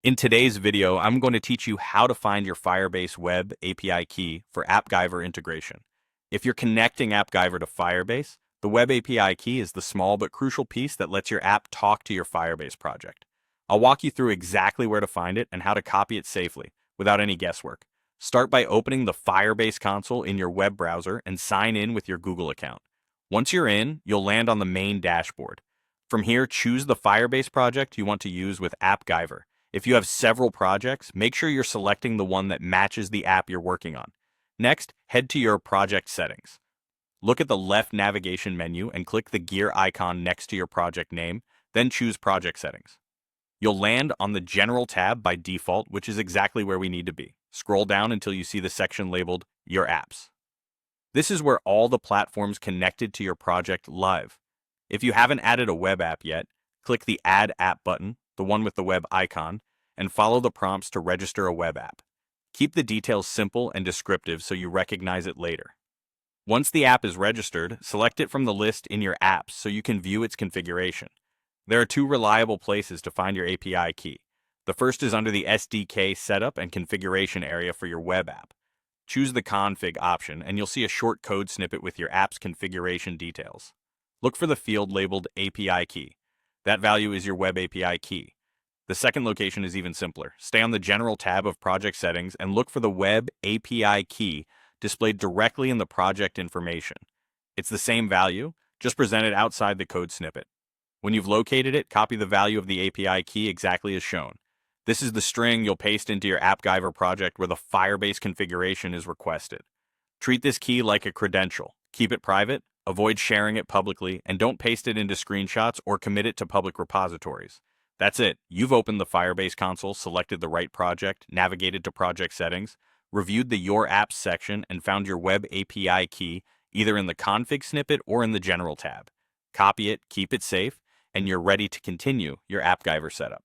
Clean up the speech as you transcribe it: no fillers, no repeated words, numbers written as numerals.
In today's video, I'm going to teach you how to find your Firebase web API key for AppGyver integration. If you're connecting AppGyver to Firebase, the web API key is the small but crucial piece that lets your app talk to your Firebase project. I'll walk you through exactly where to find it and how to copy it safely, without any guesswork. Start by opening the Firebase console in your web browser and sign in with your Google account. Once you're in, you'll land on the main dashboard. From here, choose the Firebase project you want to use with AppGyver. If you have several projects, make sure you're selecting the one that matches the app you're working on. Next, head to your project settings. Look at the left navigation menu and click the gear icon next to your project name, then choose Project Settings. You'll land on the General tab by default, which is exactly where we need to be. Scroll down until you see the section labeled Your Apps. This is where all the platforms connected to your project live. If you haven't added a web app yet, click the Add App button, the one with the web icon, and follow the prompts to register a web app. Keep the details simple and descriptive so you recognize it later. Once the app is registered, select it from the list in your apps so you can view its configuration. There are two reliable places to find your API key. The first is under the SDK setup and configuration area for your web app. Choose the config option and you'll see a short code snippet with your app's configuration details. Look for the field labeled API key. That value is your web API key. The second location is even simpler. Stay on the General tab of Project Settings and look for the web API key displayed directly in the project information. It's the same value, just presented outside the code snippet. When you've located it, copy the value of the API key exactly as shown. This is the string you'll paste into your AppGyver project where the Firebase configuration is requested. Treat this key like a credential. Keep it private, avoid sharing it publicly, and don't paste it into screenshots or commit it to public repositories. That's it. You've opened the Firebase console, selected the right project, navigated to project settings, reviewed the Your Apps section, and found your web API key either in the config snippet or in the General tab. Copy it, keep it safe, and you're ready to continue your AppGyver setup.